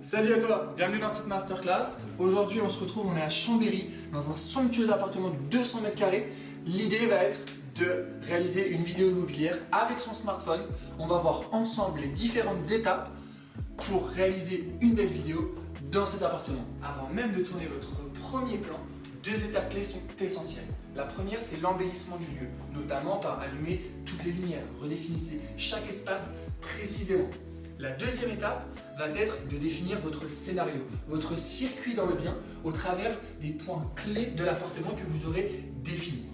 Salut à toi, bienvenue dans cette masterclass. Aujourd'hui on se retrouve, on est à Chambéry, dans un somptueux appartement de 200 mètres carrés. L'idée va être de réaliser une vidéo immobilière avec son smartphone. On va voir ensemble les différentes étapes pour réaliser une belle vidéo dans cet appartement. Avant même de tourner votre premier plan, deux étapes clés sont essentielles. La première, c'est l'embellissement du lieu, notamment par allumer toutes les lumières. Redéfinissez chaque espace précisément. La deuxième étape va être de définir votre scénario, votre circuit dans le bien au travers des points clés de l'appartement que vous aurez définis.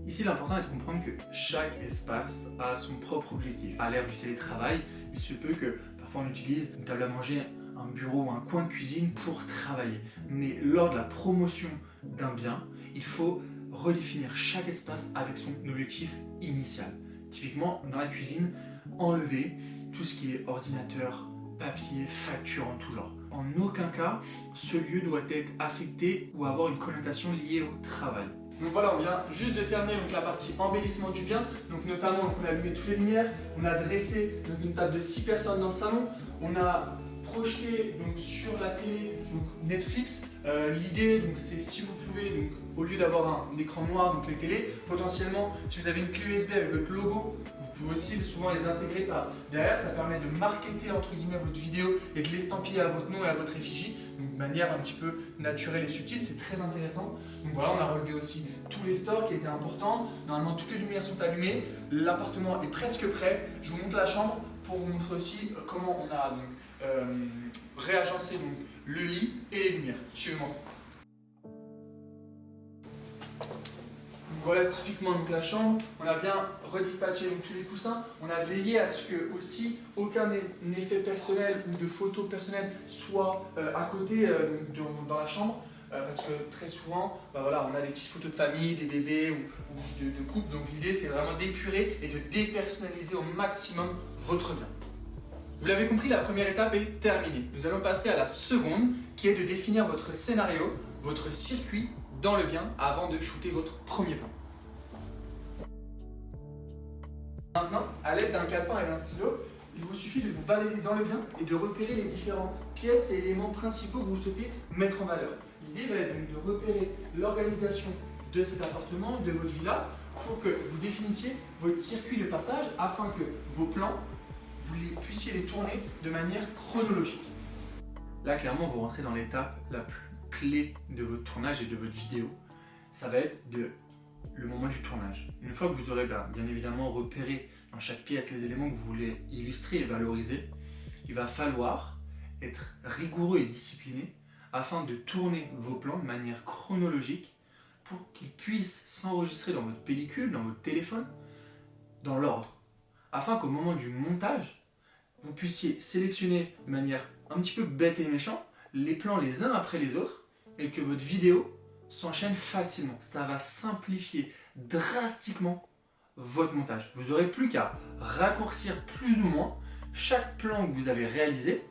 Ici, l'important est de comprendre que chaque espace a son propre objectif. À l'ère du télétravail, il se peut que parfois on utilise une table à manger, un bureau ou un coin de cuisine pour travailler. Mais lors de la promotion d'un bien, il faut redéfinir chaque espace avec son objectif initial. Typiquement, dans la cuisine, enlever tout ce qui est ordinateur, papier, facture en tout genre. En aucun cas, ce lieu doit être affecté ou avoir une connotation liée au travail. Donc voilà, on vient juste de terminer la partie embellissement du bien. Donc notamment, on a allumé toutes les lumières, on a dressé une table de 6 personnes dans le salon, on a projeté sur la télé Netflix. L'idée c'est si vous pouvez, au lieu d'avoir un écran noir, donc les télés, potentiellement si vous avez une clé USB avec votre logo, vous pouvez aussi souvent les intégrer par derrière. Ça permet de marketer entre guillemets votre vidéo et de l'estampiller à votre nom et à votre effigie, donc de manière un petit peu naturelle et subtile. C'est très intéressant. Donc voilà, on a relevé aussi tous les stores qui étaient importants. Normalement toutes les lumières sont allumées, l'appartement est presque prêt. Je vous montre la chambre pour vous montrer aussi comment on a réagencé le lit et les lumières. Suivez-moi. Voilà typiquement la chambre, on a bien redispatché tous les coussins, on a veillé à ce que aussi aucun effet personnel ou de photos personnelles soit à côté dans la chambre, parce que très souvent on a des petites photos de famille, des bébés ou de couple, donc l'idée c'est vraiment d'épurer et de dépersonnaliser au maximum votre bien. Vous l'avez compris, la première étape est terminée. Nous allons passer à la seconde qui est de définir votre scénario, votre circuit dans le bien avant de shooter votre premier plan. Maintenant, à l'aide d'un calepin et d'un stylo, il vous suffit de vous balader dans le bien et de repérer les différentes pièces et éléments principaux que vous souhaitez mettre en valeur. L'idée va être de repérer l'organisation de cet appartement, de votre villa, pour que vous définissiez votre circuit de passage afin que vos plans, vous puissiez les tourner de manière chronologique. Là, clairement, vous rentrez dans l'étape la plus clé de votre tournage et de votre vidéo. Ça va être le moment du tournage. Une fois que vous aurez bien évidemment repéré dans chaque pièce les éléments que vous voulez illustrer et valoriser, il va falloir être rigoureux et discipliné afin de tourner vos plans de manière chronologique pour qu'ils puissent s'enregistrer dans votre pellicule, dans votre téléphone, dans l'ordre, afin qu'au moment du montage, vous puissiez sélectionner de manière un petit peu bête et méchante les plans les uns après les autres et que votre vidéo s'enchaîne facilement. Ça va simplifier drastiquement votre montage. Vous n'aurez plus qu'à raccourcir plus ou moins chaque plan que vous avez réalisé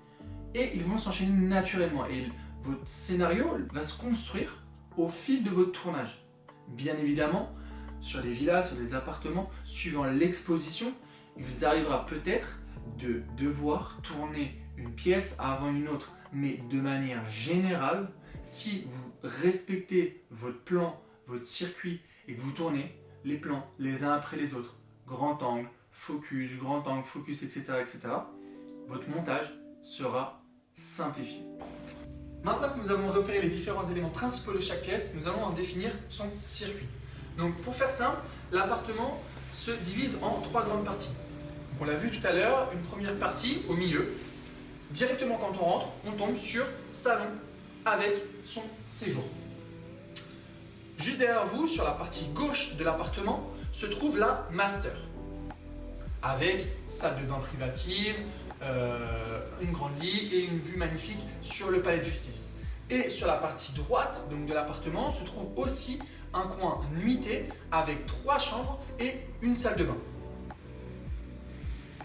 et ils vont s'enchaîner naturellement et votre scénario va se construire au fil de votre tournage. Bien évidemment, sur des villas, sur des appartements, suivant l'exposition, il vous arrivera peut-être de devoir tourner une pièce avant une autre, mais de manière générale, si vous respectez votre plan, votre circuit et que vous tournez les plans les uns après les autres, grand angle, focus, etc., votre montage sera simplifié. Maintenant que nous avons repéré les différents éléments principaux de chaque pièce, nous allons en définir son circuit. Donc pour faire simple, l'appartement se divise en 3 grandes parties. Donc, on l'a vu tout à l'heure, une première partie au milieu. Directement quand on rentre, on tombe sur salon avec son séjour. Juste derrière vous, sur la partie gauche de l'appartement, se trouve la master. Avec salle de bain privative, une grande lit et une vue magnifique sur le palais de justice. Et sur la partie droite de l'appartement se trouve aussi un coin nuitée avec 3 chambres et une salle de bain.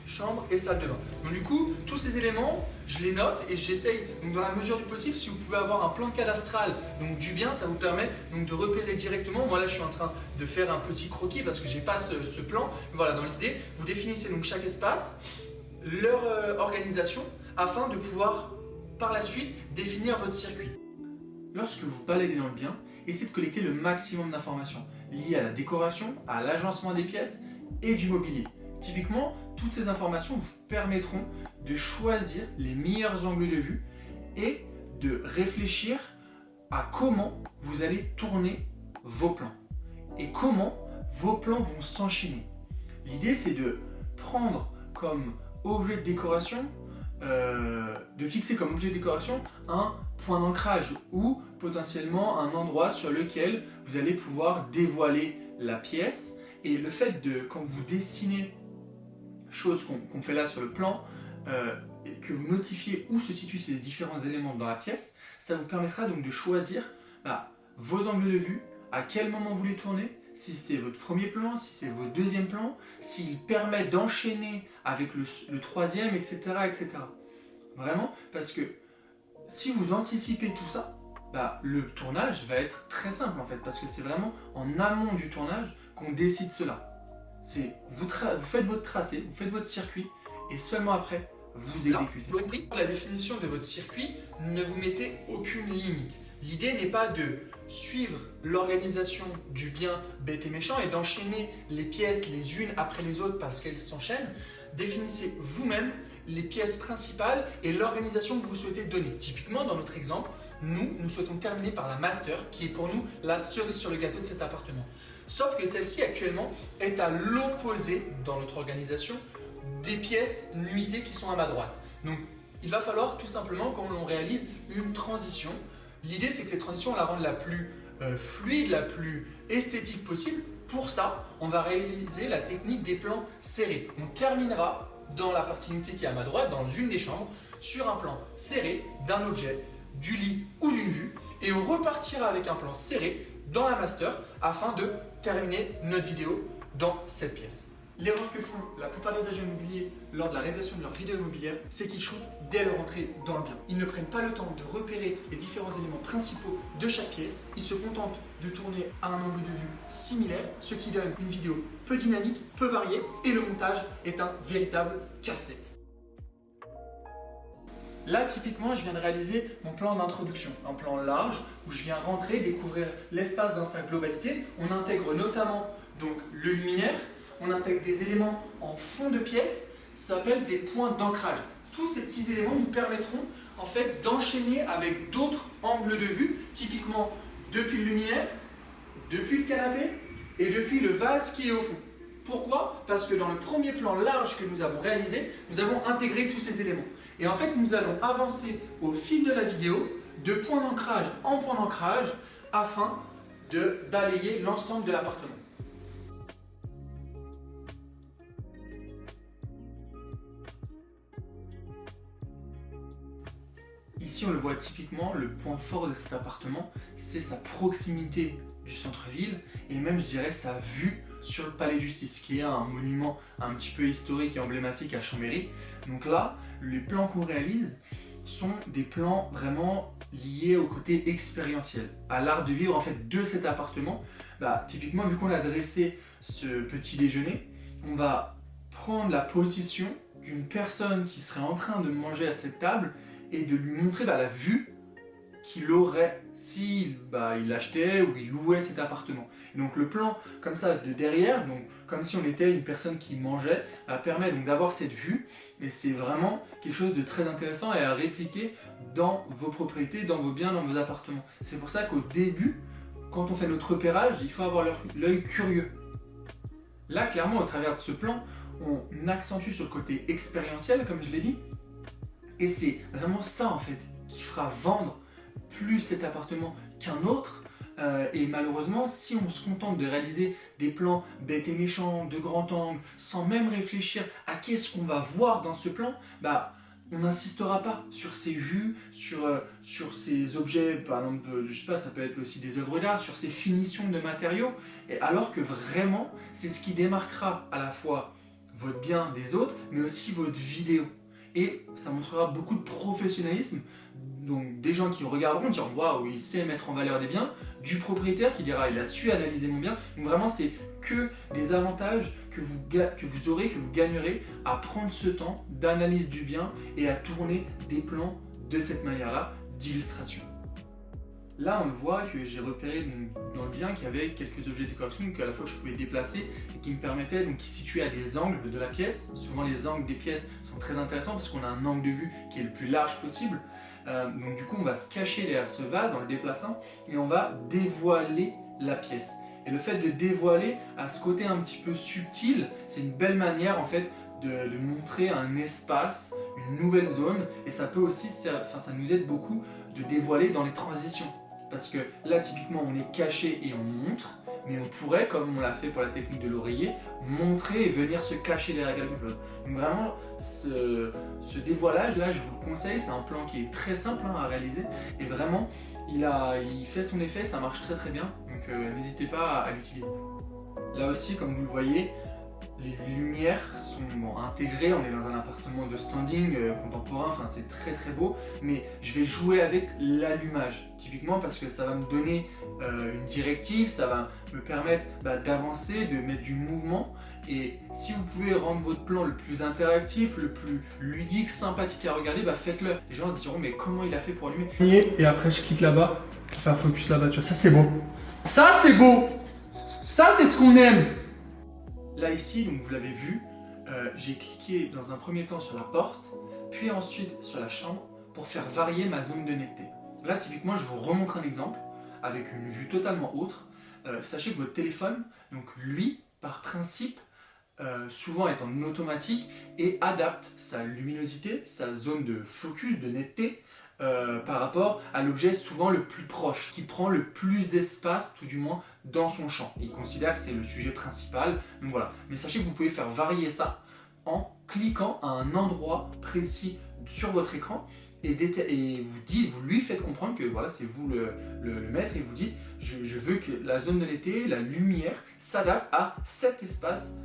Chambre et salle de bain. Donc du coup, tous ces éléments, je les note et j'essaye, dans la mesure du possible, si vous pouvez avoir un plan cadastral du bien, ça vous permet de repérer directement. Moi là, je suis en train de faire un petit croquis parce que j'ai pas ce plan. Voilà, dans l'idée, vous définissez chaque espace leur organisation afin de pouvoir par la suite définir votre circuit. Lorsque vous baladez dans le bien, essayez de collecter le maximum d'informations liées à la décoration, à l'agencement des pièces et du mobilier. Typiquement, toutes ces informations vous permettront de choisir les meilleurs angles de vue et de réfléchir à comment vous allez tourner vos plans et comment vos plans vont s'enchaîner. L'idée, c'est de prendre comme objet de décoration, de fixer comme objet de décoration un point d'ancrage ou potentiellement un endroit sur lequel vous allez pouvoir dévoiler la pièce. Et le fait de, quand vous dessinez, chose qu'on fait là sur le plan, et que vous notifiez où se situent ces différents éléments dans la pièce, ça vous permettra donc de choisir vos angles de vue, à quel moment vous les tournez, si c'est votre premier plan, si c'est votre deuxième plan, s'il permet d'enchaîner avec le troisième, etc., etc. Vraiment, parce que si vous anticipez tout ça, le tournage va être très simple en fait, parce que c'est vraiment en amont du tournage qu'on décide cela. Vous faites votre tracé, vous faites votre circuit, et seulement après, vous exécutez. Vous compris, pour la définition de votre circuit, ne vous mettez aucune limite. L'idée n'est pas de suivre l'organisation du bien bête et méchant et d'enchaîner les pièces les unes après les autres parce qu'elles s'enchaînent. Définissez vous-même les pièces principales et l'organisation que vous souhaitez donner. Typiquement, dans notre exemple, nous souhaitons terminer par la master qui est pour nous la cerise sur le gâteau de cet appartement. Sauf que celle-ci actuellement est à l'opposé dans notre organisation des pièces nuitées qui sont à ma droite. Donc il va falloir tout simplement qu'on réalise une transition. L'idée c'est que cette transition on la rende la plus fluide, la plus esthétique possible. Pour ça, on va réaliser la technique des plans serrés. On terminera dans la partie nuitée qui est à ma droite, dans une des chambres, sur un plan serré d'un objet, du lit ou d'une vue, et on repartira avec un plan serré dans la master afin de terminer notre vidéo dans cette pièce. L'erreur que font la plupart des agents immobiliers lors de la réalisation de leur vidéo immobilière, c'est qu'ils shootent dès leur entrée dans le bien. Ils ne prennent pas le temps de repérer les différents éléments principaux de chaque pièce. Ils se contentent de tourner à un angle de vue similaire, ce qui donne une vidéo peu dynamique, peu variée, et le montage est un véritable casse-tête. Là, typiquement, je viens de réaliser mon plan d'introduction, un plan large où je viens rentrer, découvrir l'espace dans sa globalité. On intègre notamment donc le luminaire, on intègre des éléments en fond de pièce, ça s'appelle des points d'ancrage. Tous ces petits éléments nous permettront en fait d'enchaîner avec d'autres angles de vue, typiquement depuis le luminaire, depuis le canapé et depuis le vase qui est au fond. Pourquoi? Parce que dans le premier plan large que nous avons réalisé, nous avons intégré tous ces éléments. Et en fait, nous allons avancer au fil de la vidéo de point d'ancrage en point d'ancrage afin de balayer l'ensemble de l'appartement. Ici, on le voit typiquement, le point fort de cet appartement, c'est sa proximité du centre-ville et même, je dirais, sa vue sur le Palais de Justice, qui est un monument un petit peu historique et emblématique à Chambéry. Donc là, les plans qu'on réalise sont des plans vraiment liés au côté expérientiel, à l'art de vivre en fait de cet appartement. Typiquement, vu qu'on a dressé ce petit déjeuner, on va prendre la position d'une personne qui serait en train de manger à cette table et de lui montrer la vue qu'il aurait s'il il achetait ou il louait cet appartement. Et donc le plan comme ça de derrière, donc comme si on était une personne qui mangeait, permet donc d'avoir cette vue et c'est vraiment quelque chose de très intéressant et à répliquer dans vos propriétés, dans vos biens, dans vos appartements. C'est pour ça qu'au début, quand on fait notre repérage, il faut avoir l'œil curieux. Là, clairement, au travers de ce plan, on accentue sur le côté expérientiel, comme je l'ai dit, et c'est vraiment ça en fait qui fera vendre plus cet appartement qu'un autre. Et malheureusement, si on se contente de réaliser des plans bêtes et méchants, de grand angle, sans même réfléchir à qu'est-ce qu'on va voir dans ce plan, on n'insistera pas sur ces vues, sur ces objets, par exemple, je sais pas, ça peut être aussi des œuvres d'art, sur ces finitions de matériaux, et alors que vraiment, c'est ce qui démarquera à la fois votre bien des autres, mais aussi votre vidéo. Et ça montrera beaucoup de professionnalisme, donc des gens qui regarderont, diront waouh, il sait mettre en valeur des biens, du propriétaire qui dira il a su analyser mon bien. Donc vraiment, c'est que des avantages que vous gagnerez à prendre ce temps d'analyse du bien et à tourner des plans de cette manière-là d'illustration. Là, on le voit que j'ai repéré dans le bien qu'il y avait quelques objets de décoration qu'à la fois je pouvais déplacer et qui me permettaient, donc qui se situaient à des angles de la pièce. Souvent, les angles des pièces sont très intéressants parce qu'on a un angle de vue qui est le plus large possible. Donc du coup, on va se cacher derrière ce vase en le déplaçant et on va dévoiler la pièce. Et le fait de dévoiler à ce côté un petit peu subtil, c'est une belle manière en fait de montrer un espace, une nouvelle zone, et ça peut aussi, ça nous aide beaucoup de dévoiler dans les transitions. Parce que là, typiquement, on est caché et on montre, mais on pourrait, comme on l'a fait pour la technique de l'oreiller, montrer et venir se cacher derrière quelque chose. Donc vraiment, ce dévoilage-là, je vous le conseille, c'est un plan qui est très simple à réaliser, et vraiment, il fait son effet, ça marche très très bien, donc n'hésitez pas à l'utiliser. Là aussi, comme vous le voyez, les lumières sont intégrées, on est dans un appartement de standing contemporain, enfin c'est très très beau, mais je vais jouer avec l'allumage, typiquement parce que ça va me donner une directive, ça va me permettre d'avancer, de mettre du mouvement, et si vous pouvez rendre votre plan le plus interactif, le plus ludique, sympathique à regarder, faites-le. Les gens se diront mais comment il a fait pour allumer? Et après je clique là-bas, pour faire focus là-bas, tu vois, ça c'est beau. Ça c'est beau. Ça c'est ce qu'on aime. Là ici, donc vous l'avez vu, j'ai cliqué dans un premier temps sur la porte, puis ensuite sur la chambre pour faire varier ma zone de netteté. Là typiquement, je vous remontre un exemple avec une vue totalement autre. Sachez que votre téléphone, donc lui, par principe, souvent est en automatique et adapte sa luminosité, sa zone de focus, de netteté, par rapport à l'objet souvent le plus proche, qui prend le plus d'espace, tout du moins, dans son champ. Il considère que c'est le sujet principal, donc voilà. Mais sachez que vous pouvez faire varier ça en cliquant à un endroit précis sur votre écran et vous lui faites comprendre que voilà, c'est vous le maître, et vous dites je veux que la zone de netteté, la lumière s'adapte à cet espace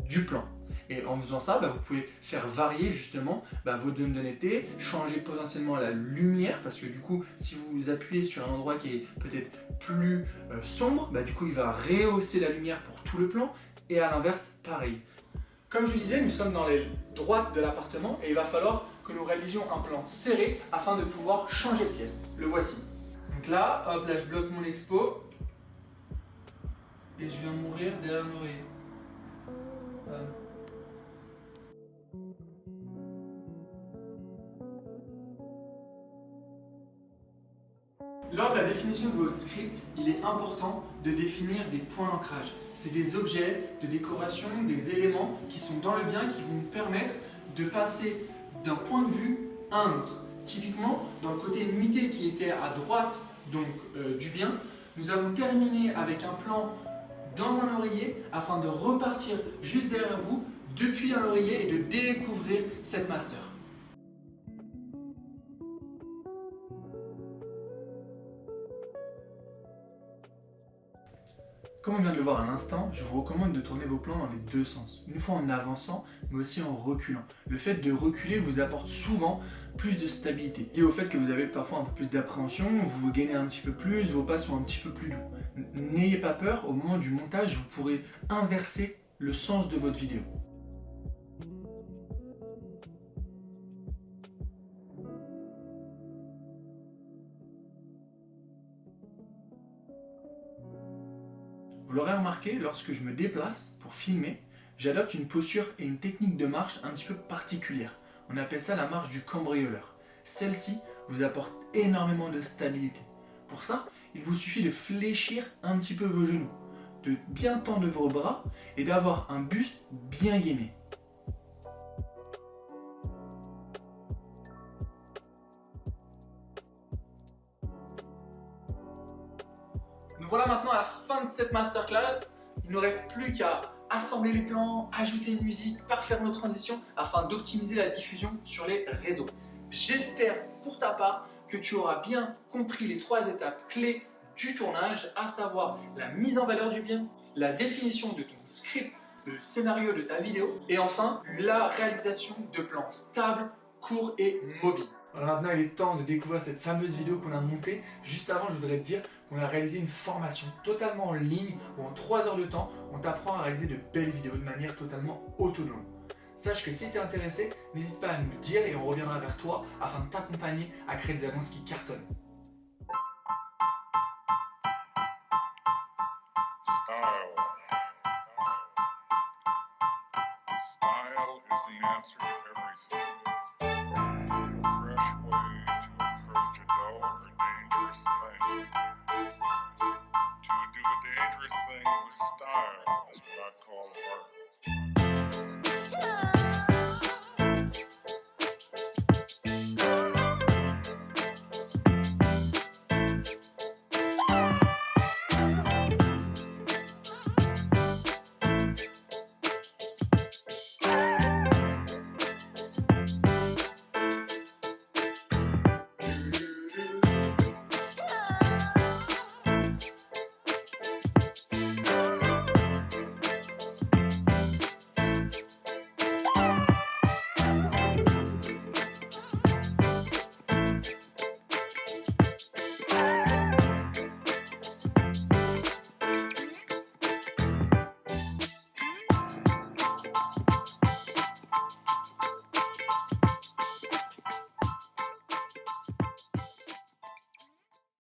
du plan. Et en faisant ça, vous pouvez faire varier justement votre zone de netteté, changer potentiellement la lumière, parce que du coup, si vous appuyez sur un endroit qui est peut-être plus sombre, du coup il va rehausser la lumière pour tout le plan, et à l'inverse, pareil. Comme je vous disais, nous sommes dans les droites de l'appartement et il va falloir que nous réalisions un plan serré afin de pouvoir changer de pièce. Le voici. Donc là, hop, là je bloque mon expo et je viens mourir derrière un oreiller. Lors de la définition de vos scripts, il est important de définir des points d'ancrage. C'est des objets de décoration, des éléments qui sont dans le bien, qui vont nous permettre de passer d'un point de vue à un autre. Typiquement, dans le côté nuitée qui était à droite donc, du bien, nous avons terminé avec un plan dans un oreiller afin de repartir juste derrière vous depuis un oreiller et de découvrir cette master. Comme on vient de le voir à l'instant, je vous recommande de tourner vos plans dans les deux sens. Une fois en avançant, mais aussi en reculant. Le fait de reculer vous apporte souvent plus de stabilité. Et au fait que vous avez parfois un peu plus d'appréhension, vous gainez un petit peu plus, vos pas sont un petit peu plus doux. N'ayez pas peur, au moment du montage, vous pourrez inverser le sens de votre vidéo. Vous l'aurez remarqué, lorsque je me déplace pour filmer, j'adopte une posture et une technique de marche un petit peu particulière. On appelle ça la marche du cambrioleur. Celle-ci vous apporte énormément de stabilité. Pour ça, il vous suffit de fléchir un petit peu vos genoux, de bien tendre vos bras et d'avoir un buste bien gainé. Nous voilà maintenant à la fin de cette masterclass. Il ne nous reste plus qu'à assembler les plans, ajouter une musique, parfaire nos transitions afin d'optimiser la diffusion sur les réseaux. J'espère pour ta part que tu auras bien compris les 3 étapes clés du tournage, à savoir la mise en valeur du bien, la définition de ton script, le scénario de ta vidéo et enfin la réalisation de plans stables, courts et mobiles. Alors maintenant, il est temps de découvrir cette fameuse vidéo qu'on a montée. Juste avant, je voudrais te dire qu'on a réalisé une formation totalement en ligne où en 3 heures de temps, on t'apprend à réaliser de belles vidéos de manière totalement autonome. Sache que si tu es intéressé, n'hésite pas à nous le dire et on reviendra vers toi afin de t'accompagner à créer des annonces qui cartonnent. Style. Style is the answer to everything. A fresh way to approach a dull or dangerous thing. To do a dangerous thing with style is what I call art.